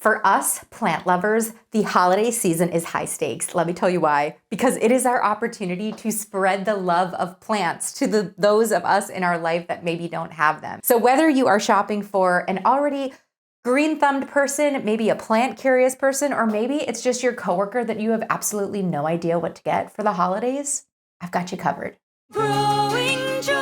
For us plant lovers, the holiday season is high stakes. Let me tell you why. Because it is our opportunity to spread the love of plants to those of us in our life that maybe don't have them. So whether you are shopping for an already green-thumbed person, maybe a plant-curious person, or maybe it's just your coworker that you have absolutely no idea what to get for the holidays, I've got you covered. Growing joy.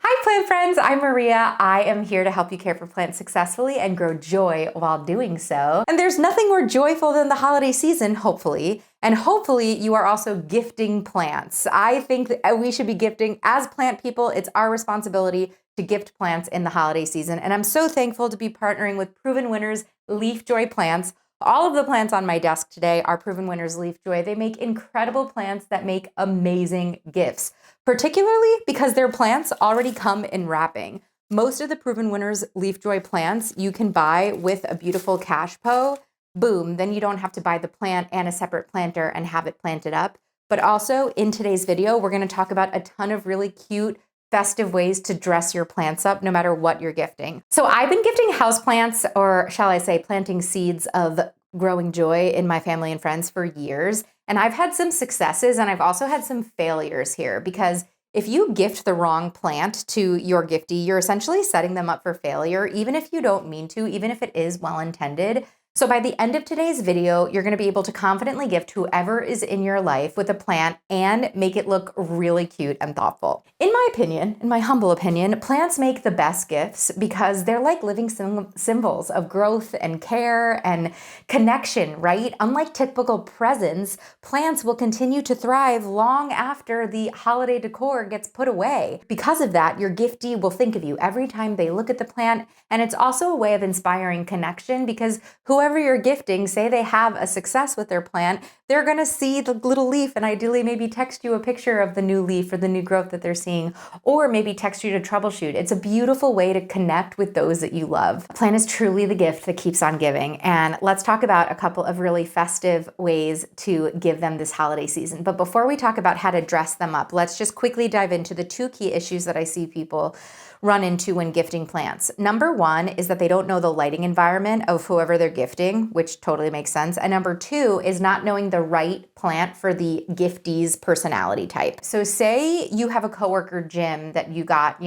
Hi plant friends, I'm Maria. I am here to help you care for plants successfully and grow joy while doing so. And there's nothing more joyful than the holiday season, hopefully. And hopefully you are also gifting plants. I think that we should be gifting as plant people. It's our responsibility to gift plants in the holiday season. And I'm so thankful to be partnering with Proven Winners Leaf Joy Plants. All of the plants on my desk today are Proven Winners Leaf Joy. They make incredible plants that make amazing gifts, particularly because their plants already come in wrapping. Most of the Proven Winners Leaf Joy plants you can buy with a beautiful cash po. Boom, then you don't have to buy the plant and a separate planter and have it planted up. But also in today's video, we're going to talk about a ton of really cute festive ways to dress your plants up no matter what you're gifting. So I've been gifting houseplants, or shall I say planting seeds of growing joy in my family and friends for years. And I've had some successes and I've also had some failures here, because if you gift the wrong plant to your giftee, you're essentially setting them up for failure, even if you don't mean to, even if it is well-intended. So by the end of today's video, you're going to be able to confidently gift whoever is in your life with a plant and make it look really cute and thoughtful. In my opinion, in my humble opinion, plants make the best gifts because they're like living symbols of growth and care and connection, right? Unlike typical presents, plants will continue to thrive long after the holiday decor gets put away. Because of that, your giftee will think of you every time they look at the plant, and it's also a way of inspiring connection because whoever you're gifting, say they have a success with their plant, they're going to see the little leaf and ideally maybe text you a picture of the new leaf or the new growth that they're seeing, or maybe text you to troubleshoot. It's a beautiful way to connect with those that you love. A plant is truly the gift that keeps on giving. And let's talk about a couple of really festive ways to give them this holiday season. But before we talk about how to dress them up, let's just quickly dive into the two key issues that I see people run into when gifting plants. Number one is that they don't know the lighting environment of whoever they're gifting, which totally makes sense. And number two is not knowing the right plant for the giftee's personality type. So say you have a coworker, Jim, that you got,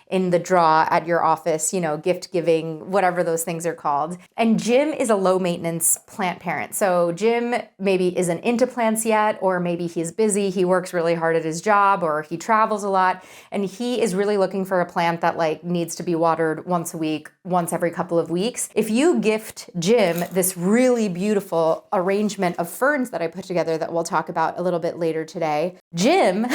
in the draw at your office, gift giving, whatever those things are called. And Jim is a low maintenance plant parent. So Jim maybe isn't into plants yet, or maybe he's busy, he works really hard at his job, or he travels a lot, and he is really looking for a plant that needs to be watered once a week, once every couple of weeks. If you gift Jim this really beautiful arrangement of ferns that I put together that we'll talk about a little bit later today, Jim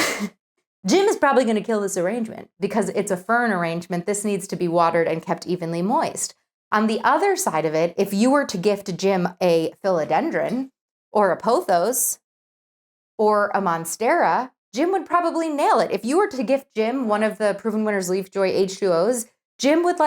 is probably going to kill this arrangement because it's a fern arrangement. This needs to be watered and kept evenly moist. On the other side of it, if you were to gift Jim a philodendron or a pothos or a monstera, Jim would probably nail it. If you were to gift Jim one of the Proven Winners Leaf Joy H2Os, Jim would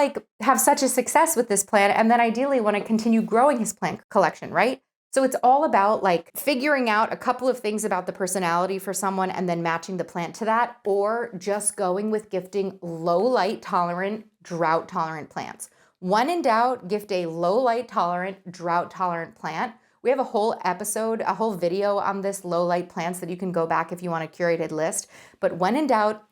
have such a success with this plant and then ideally want to continue growing his plant collection, right? So it's all about figuring out a couple of things about the personality for someone and then matching the plant to that, or just going with gifting low light tolerant, drought tolerant plants. When in doubt, gift a low light tolerant, drought tolerant plant. We have a whole episode, a whole video on this low light plants that you can go back if you want a curated list. But when in doubt,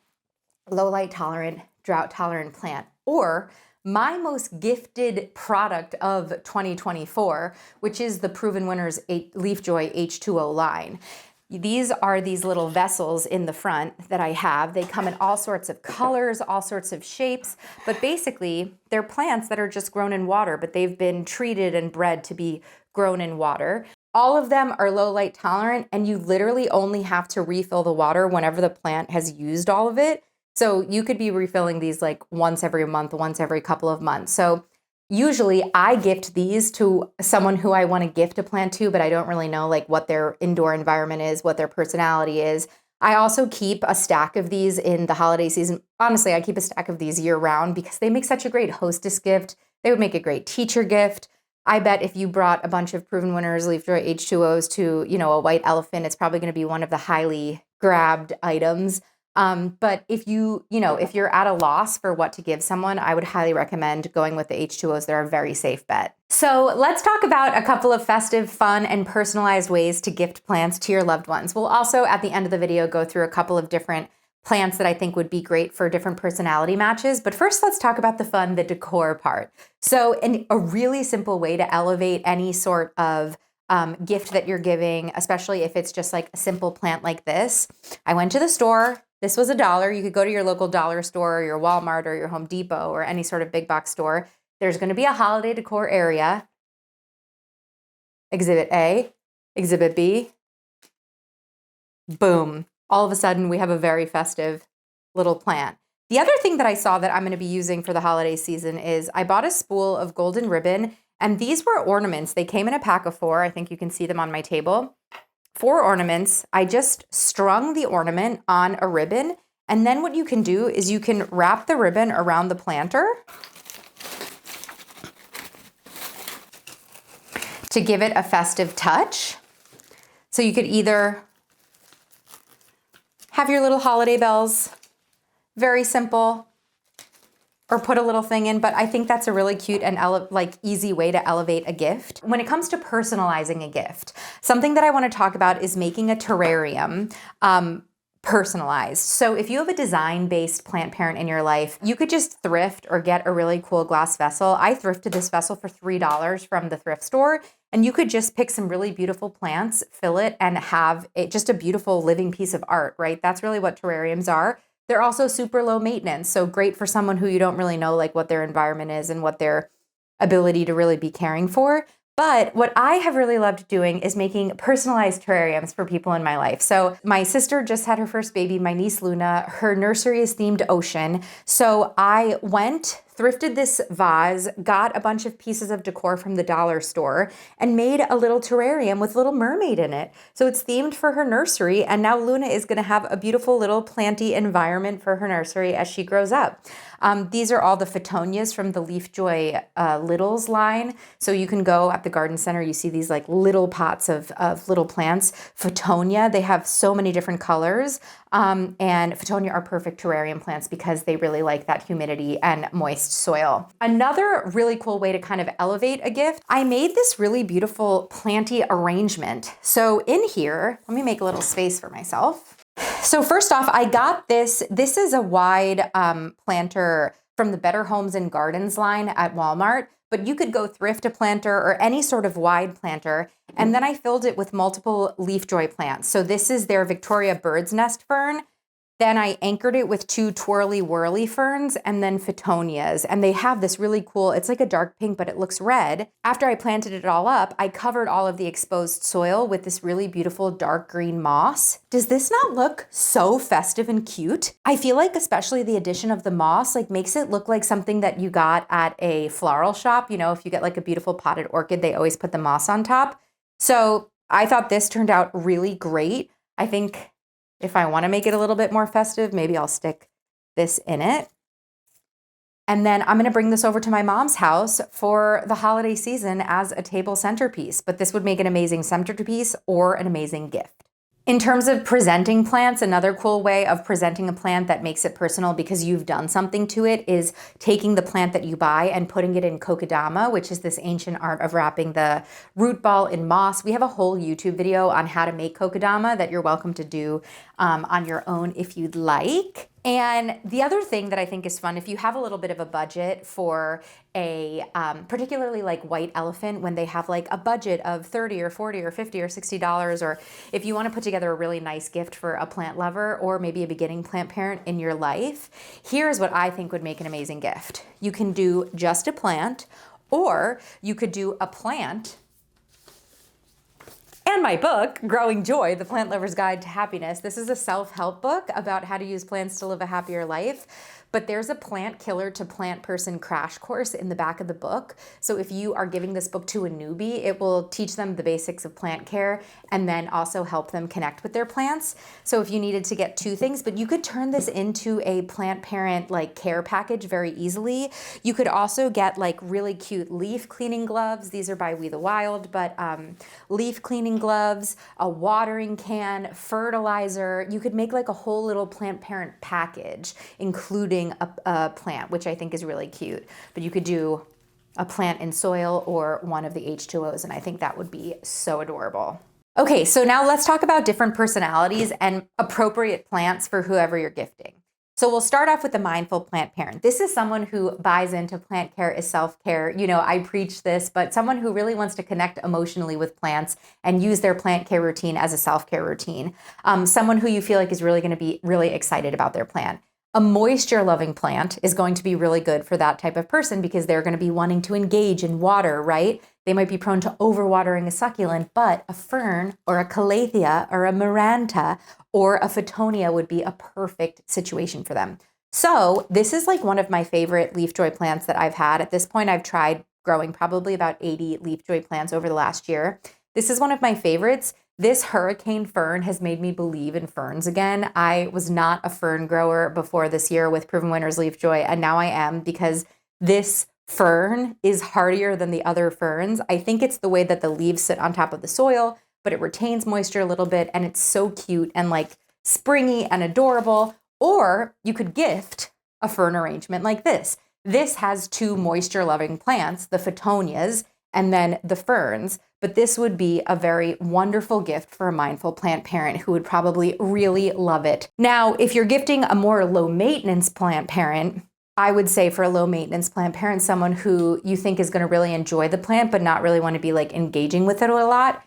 low light tolerant, drought tolerant plant. Or my most gifted product of 2024, which is the Proven Winners Leaf Joy H2O line. These are these little vessels in the front that I have. They come in all sorts of colors, all sorts of shapes, but basically they're plants that are just grown in water, but they've been treated and bred to be grown in water. All of them are low light tolerant, and you literally only have to refill the water whenever the plant has used all of it. So you could be refilling these once every month, once every couple of months. So usually I gift these to someone who I want to gift a plant to, but I don't really know what their indoor environment is, what their personality is. I also keep a stack of these in the holiday season. Honestly, I keep a stack of these year round because they make such a great hostess gift. They would make a great teacher gift. I bet if you brought a bunch of Proven Winners Leaf Joy H2Os to, a white elephant, it's probably going to be one of the highly grabbed items. But if if you're at a loss for what to give someone, I would highly recommend going with the H2Os. They're a very safe bet. So let's talk about a couple of festive, fun, and personalized ways to gift plants to your loved ones. We'll also, at the end of the video, go through a couple of different plants that I think would be great for different personality matches. But first, let's talk about the fun, the decor part. So a really simple way to elevate any sort of gift that you're giving, especially if it's just like a simple plant like this. I went to the store. This was $1. You could go to your local dollar store or your Walmart or your Home Depot or any sort of big box store. There's going to be a holiday decor area. Exhibit A, Exhibit B. Boom. All of a sudden, we have a very festive little plant. The other thing that I saw that I'm going to be using for the holiday season is I bought a spool of golden ribbon, and these were ornaments. They came in a pack of 4. I think you can see them on my table. 4 ornaments. I just strung the ornament on a ribbon, and then what you can do is you can wrap the ribbon around the planter to give it a festive touch. So you could either have your little holiday bells, very simple, or put a little thing in, but I think that's a really cute and easy way to elevate a gift. When it comes to personalizing a gift, something that I want to talk about is making a terrarium personalized. So if you have a design-based plant parent in your life, you could just thrift or get a really cool glass vessel. I thrifted this vessel for $3 from the thrift store, and you could just pick some really beautiful plants, fill it, and have it just a beautiful living piece of art, right? That's really what terrariums are. They're also super low maintenance, so great for someone who you don't really know like what their environment is and what their ability to really be caring for. But what I have really loved doing is making personalized terrariums for people in my life. So my sister just had her first baby, my niece Luna. Her nursery is themed ocean. So I thrifted this vase, got a bunch of pieces of decor from the dollar store, and made a little terrarium with Little Mermaid in it. So it's themed for her nursery, and now Luna is going to have a beautiful little planty environment for her nursery as she grows up. These are all the Phetonias from the Leaf Joy Littles line. So you can go at the garden center, you see these like little pots of little plants. Photonia, they have so many different colors. And Photonia are perfect terrarium plants because they really like that humidity and moist soil. Another really cool way to kind of elevate a gift, I made this really beautiful planty arrangement. So in here, let me make a little space for myself. So first off, I got this. This is a wide planter from the Better Homes and Gardens line at Walmart, but you could go thrift a planter or any sort of wide planter. And then I filled it with multiple Leaf Joy plants. So this is their Victoria Bird's Nest fern. Then I anchored it with 2 twirly whirly ferns and then Phetonias. And they have this really cool, it's like a dark pink, but it looks red. After I planted it all up, I covered all of the exposed soil with this really beautiful dark green moss. Does this not look so festive and cute? I feel like especially the addition of the moss makes it look like something that you got at a floral shop. You know, if you get like a beautiful potted orchid, they always put the moss on top. So I thought this turned out really great. I think if I want to make it a little bit more festive, maybe I'll stick this in it. And then I'm going to bring this over to my mom's house for the holiday season as a table centerpiece. But this would make an amazing centerpiece or an amazing gift. In terms of presenting plants, another cool way of presenting a plant that makes it personal because you've done something to it is taking the plant that you buy and putting it in kokedama, which is this ancient art of wrapping the root ball in moss. We have a whole YouTube video on how to make kokedama that you're welcome to do on your own if you'd like. And the other thing that I think is fun, if you have a little bit of a budget for a, particularly like white elephant, when they have like a budget of $30 or $40 or $50 or $60, or if you want to put together a really nice gift for a plant lover or maybe a beginning plant parent in your life, here's what I think would make an amazing gift. You can do just a plant, or you could do a plant and my book, Growing Joy, The Plant Lover's Guide to Happiness. This is a self-help book about how to use plants to live a happier life. but there's a plant killer to plant person crash course in the back of the book. So if you are giving this book to a newbie, it will teach them the basics of plant care and then also help them connect with their plants. So if you needed to get two things, but you could turn this into a plant parent like care package very easily. You could also get like really cute leaf cleaning gloves. These are by We the Wild, but leaf cleaning gloves, a watering can, fertilizer. You could make like a whole little plant parent package, including a plant, which I think is really cute. But you could do a plant in soil or one of the H2Os, and I think that would be so adorable. Okay, so now let's talk about different personalities and appropriate plants for whoever you're gifting. So we'll start off with the mindful plant parent. This is someone who buys into plant care as self-care. You know, I preach this, but someone who really wants to connect emotionally with plants and use their plant care routine as a self-care routine. Someone who you feel like is really going to be really excited about their plant. A moisture-loving plant is going to be really good for that type of person because they're going to be wanting to engage in water, right? They might be prone to overwatering a succulent, but a fern or a calathea or a maranta or a photonia would be a perfect situation for them. So this is like one of my favorite leaf joy plants that I've had. At this point, I've tried growing probably about 80 leaf joy plants over the last year. This is one of my favorites. This hurricane fern has made me believe in ferns again. I was not a fern grower before this year with Proven Winners Leaf Joy, and now I am because this fern is hardier than the other ferns. I think it's the way that the leaves sit on top of the soil, but it retains moisture a little bit, and it's so cute and like springy and adorable. Or you could gift a fern arrangement like this. This has two moisture-loving plants, the photonias, and then the ferns. But this would be a very wonderful gift for a mindful plant parent who would probably really love it. Now, if you're gifting a more low maintenance plant parent, I would say for a low maintenance plant parent, someone who you think is going to really enjoy the plant, but not really want to be like engaging with it a lot,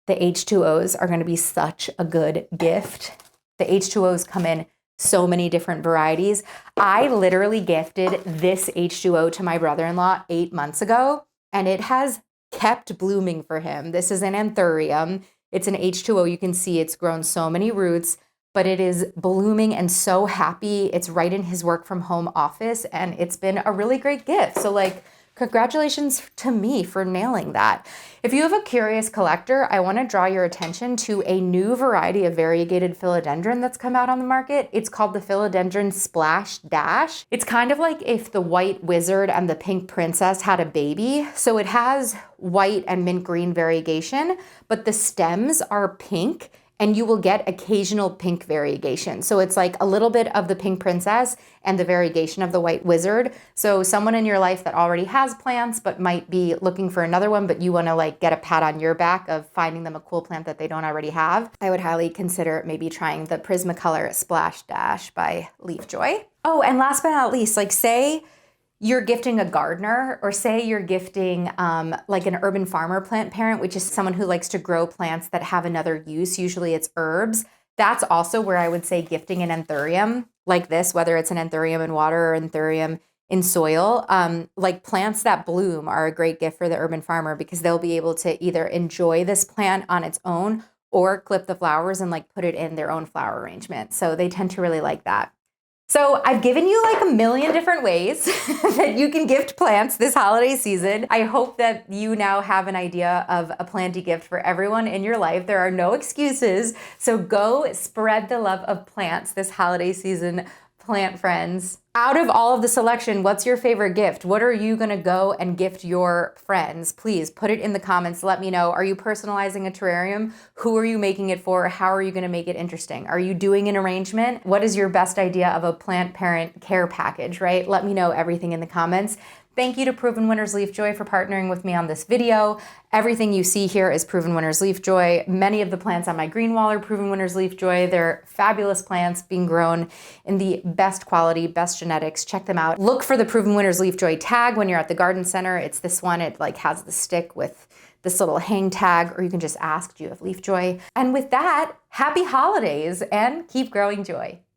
the H2Os are going to be such a good gift. The H2Os come in so many different varieties. I literally gifted this H2O to my brother-in-law 8 months ago, and it has kept blooming for him. This is an anthurium. It's an H2O. You can see it's grown so many roots, but it is blooming and so happy. It's right in his work from home office, and it's been a really great gift. So like, congratulations to me for nailing that. If you have a curious collector, I want to draw your attention to a new variety of variegated philodendron that's come out on the market. It's called the Philodendron Splash Dash. It's kind of like if the white wizard and the pink princess had a baby. So it has white and mint green variegation, but the stems are pink, and you will get occasional pink variegation. So it's like a little bit of the pink princess and the variegation of the white wizard. So someone in your life that already has plants but might be looking for another one, but you wanna like get a pat on your back of finding them a cool plant that they don't already have, I would highly consider maybe trying the Prismacolor Splash Dash by Leaf Joy. Oh, and last but not least, like say you're gifting a gardener, or say you're gifting like an urban farmer plant parent, which is someone who likes to grow plants that have another use. Usually it's herbs. That's also where I would say gifting an anthurium like this, whether it's an anthurium in water or anthurium in soil. Like plants that bloom are a great gift for the urban farmer because they'll be able to either enjoy this plant on its own or clip the flowers and like put it in their own flower arrangement. So they tend to really like that. So I've given you like a million different ways that you can gift plants this holiday season. I hope that you now have an idea of a planty gift for everyone in your life. There are no excuses. So go spread the love of plants this holiday season, plant friends. Out of all of the selection, what's your favorite gift? What are you gonna go and gift your friends? Please put it in the comments. Let me know. Are you personalizing a terrarium? Who are you making it for? How are you gonna make it interesting? Are you doing an arrangement? What is your best idea of a plant parent care package, right? Let me know everything in the comments. Thank you to Proven Winners Leaf Joy for partnering with me on this video. Everything you see here is Proven Winners Leaf Joy. Many of the plants on my green wall are Proven Winners Leaf Joy. They're fabulous plants being grown in the best quality, best genetics. Check them out. Look for the Proven Winners Leaf Joy tag when you're at the garden center. It's this one. It like has the stick with this little hang tag, or you can just ask, do you have leaf joy? And with that, happy holidays and keep growing joy.